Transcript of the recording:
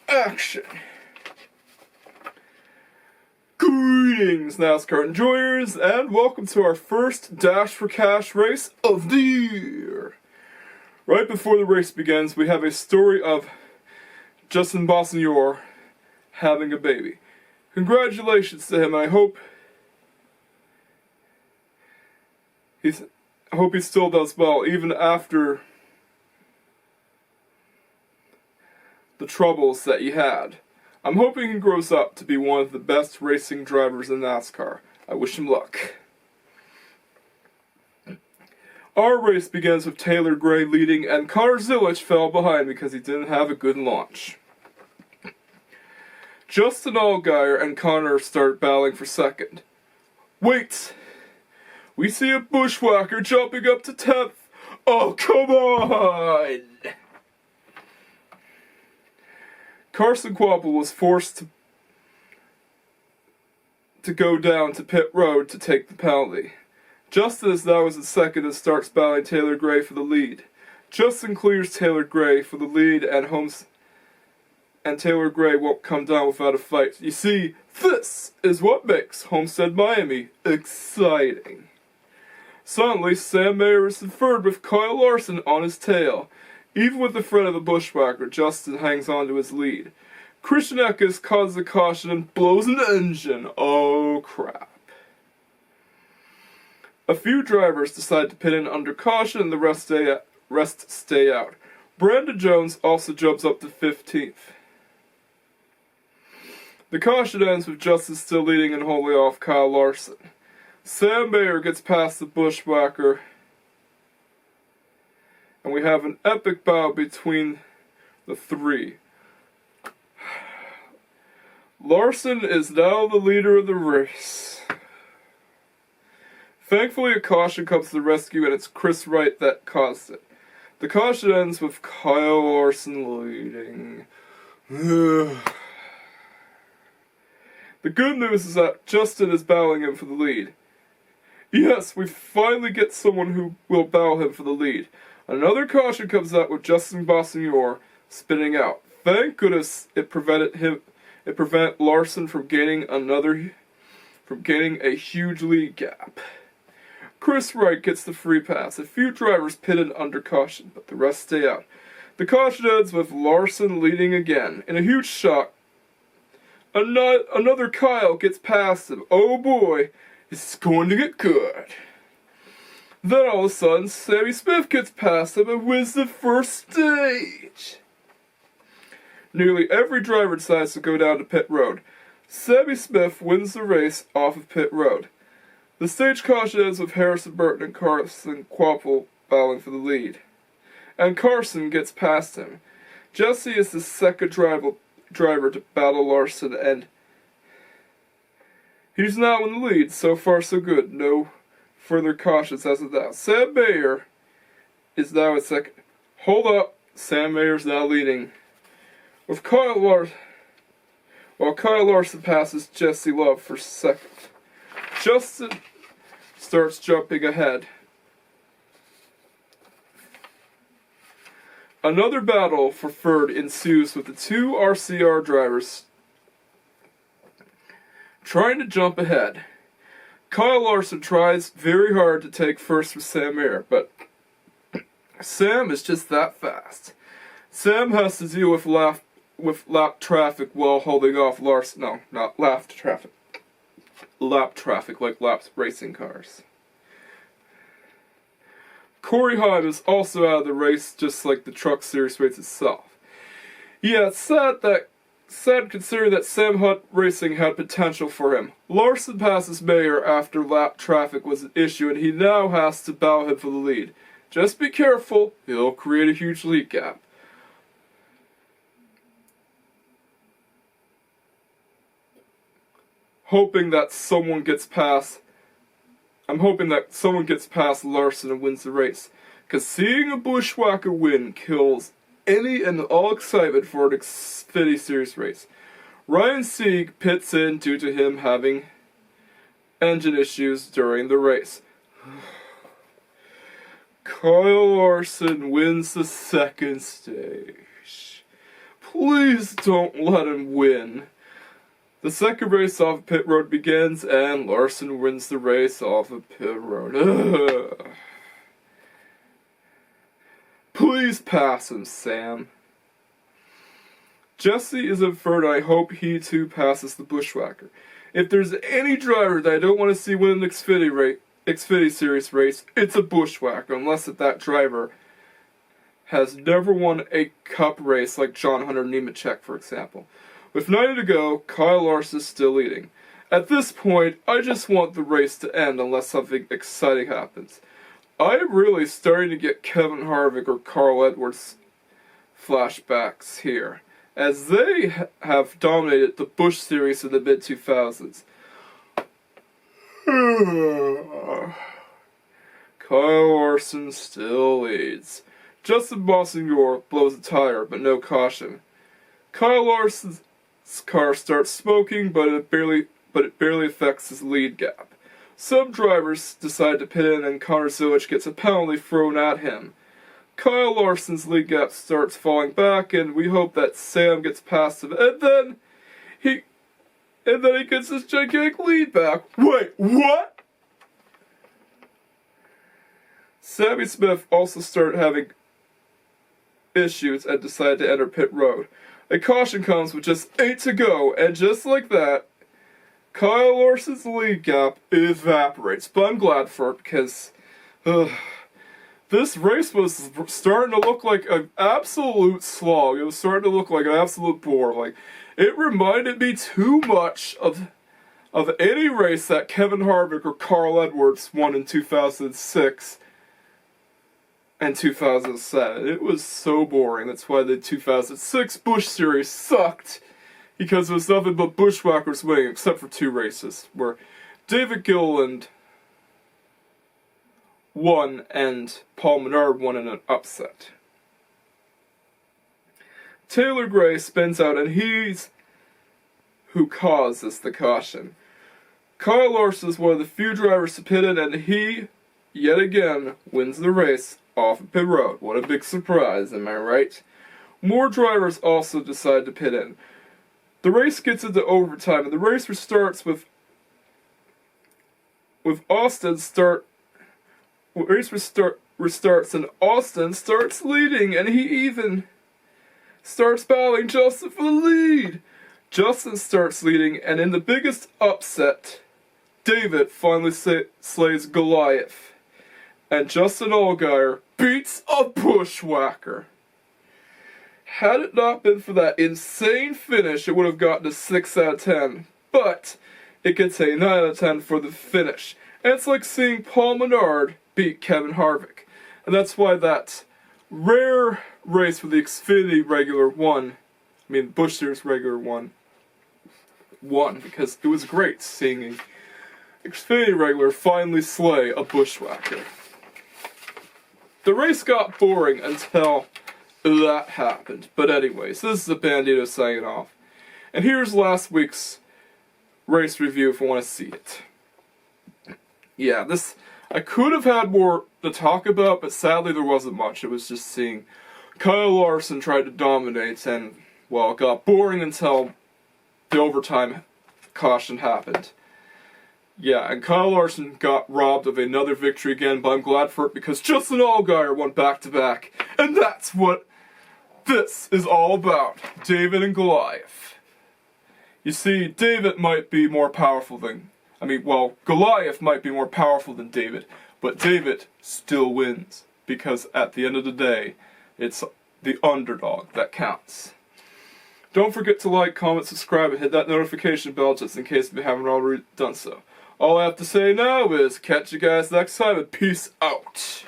Action! Greetings, NASCAR enjoyers, and welcome to our first Dash for Cash race of the year. Right before the race begins, we have a story of Justin Allgaier having a baby. Congratulations to him, and I hope he still does well, even after the troubles that he had. I'm hoping he grows up to be one of the best racing drivers in NASCAR. I wish him luck. Our race begins with Taylor Gray leading, and Connor Zilisch fell behind because he didn't have a good launch. Justin Allgaier and Connor start battling for second. Wait! We see a bushwhacker jumping up to 10th. Oh, come on! Carson Quapple was forced to go down to pit road to take the penalty. Justin is now in second and starts battling Taylor Gray for the lead. Justin clears Taylor Gray for the lead, and Taylor Gray won't come down without a fight. You see, this is what makes Homestead-Miami exciting. Suddenly, Sam Mayer is in third with Kyle Larson on his tail. Even with the threat of a bushwhacker, Justin hangs on to his lead. Christian Eckes causes a caution and blows an engine. Oh crap. A few drivers decide to pit in under caution and the rest stay out. Brandon Jones also jumps up to 15th. The caution ends with Justin still leading and holding off Kyle Larson. Sam Mayer gets past the bushwhacker, and we have an epic battle between the three. Larson is now the leader of the race. Thankfully, a caution comes to the rescue, and it's Chris Wright that caused it. The caution ends with Kyle Larson leading. The good news is that Justin is battling him for the lead. Yes, we finally get someone who will battle him for the lead. Another caution comes out with Justin Allgaier spinning out. Thank goodness it prevented Larson from gaining a huge lead gap. Chris Wright gets the free pass. A few drivers pitted under caution, but the rest stay out. The caution ends with Larson leading again. In a huge shock, another Kyle gets past him. Oh boy, this is going to get good. Then all of a sudden, Sammy Smith gets past him and wins the first stage. Nearly every driver decides to go down to pit road. Sammy Smith wins the race off of pit road. The stage caution ends with Harrison Burton and Carson Quapple battling for the lead. And Carson gets past him. Jesse is the second driver to battle Larson, and he's now in the lead. So far so good. No further cautions as of now. Sam Mayer is now in second. Hold up. Sam Mayer's now leading. With Kyle Larson passes Jesse Love for second. Justin starts jumping ahead. Another battle for third ensues with the two RCR drivers trying to jump ahead. Kyle Larson tries very hard to take first with Sam Mayer, but Sam is just that fast. Sam has to deal with lap traffic while holding off Larson. No, not lap traffic. Lap traffic, like laps racing cars. Corey Heim is also out of the race, just like the Truck Series race itself. Yeah, it's sad considering that Sam Hunt Racing had potential for him. Larson passes Mayer after lap traffic was an issue, and he now has to battle him for the lead. Just be careful, he'll create a huge lead gap. I'm hoping that someone gets past Larson and wins the race. Because seeing a bushwhacker win kills any and all excitement for an Xfinity Series race. Ryan Sieg pits in due to him having engine issues during the race. Kyle Larson wins the second stage. Please don't let him win. The second race off pit road begins, and Larson wins the race off of pit road. Ugh. Please pass him, Sam. Jesse is in third, and I hope he too passes the Bushwhacker. If there's any driver that I don't want to see win an Xfinity Series race, it's a Bushwhacker, unless that driver has never won a cup race like John Hunter Nemechek, for example. With 90 to go, Kyle Larson is still leading. At this point, I just want the race to end unless something exciting happens. I'm really starting to get Kevin Harvick or Carl Edwards flashbacks here, as they have dominated the Busch Series in the mid-2000s. Kyle Larson still leads. Justin Allgaier blows a tire, but no caution. Kyle Larson's car starts smoking, but it barely affects his lead gap. Some drivers decide to pit in, and Connor Zilisch gets a penalty thrown at him. Kyle Larson's lead gap starts falling back, and we hope that Sam gets past him, and then he gets his gigantic lead back. Wait, what? Sammy Smith also started having issues and decided to enter pit road. A caution comes with just 8 to go, and just like that, Kyle Larson's lead gap evaporates. But I'm glad for it, because this race was starting to look like an absolute slog. It was starting to look like an absolute bore. Like, it reminded me too much of any race that Kevin Harvick or Carl Edwards won in 2006 and 2007. It was so boring. That's why the 2006 Busch Series sucked, because it was nothing but Bushwhackers winning, except for 2 races, where David Gilliland won and Paul Menard won in an upset. Taylor Gray spins out, and he's who causes the caution. Kyle Larson is one of the few drivers to pit in, and he, yet again, wins the race off of pit road. What a big surprise, am I right? More drivers also decide to pit in. The race gets into overtime, and the race restarts with Austin restarts, and Austin starts leading, and he even starts battling Justin for the lead. Justin starts leading, and in the biggest upset, David finally slays Goliath, and Justin Allgaier beats a Bushwhacker. Had it not been for that insane finish, it would have gotten a 6 out of 10, but it gets a 9 out of 10 for the finish. And it's like seeing Paul Menard beat Kevin Harvick. And that's why that rare race for the Xfinity regular Busch Series regular won, because it was great seeing an Xfinity regular finally slay a Bushwhacker. The race got boring until that happened. But anyways, this is the Bandito signing off. And here's last week's race review if you want to see it. Yeah, I could have had more to talk about, but sadly there wasn't much. It was just seeing Kyle Larson try to dominate, and, well, it got boring until the overtime caution happened. Yeah, and Kyle Larson got robbed of another victory again, but I'm glad for it because Justin Allgaier won back-to-back. And that's what this is all about, David and Goliath. You see, David might be more powerful than... Goliath might be more powerful than David, but David still wins, because at the end of the day, it's the underdog that counts. Don't forget to like, comment, subscribe, and hit that notification bell just in case you haven't already done so. All I have to say now is catch you guys next time, and peace out.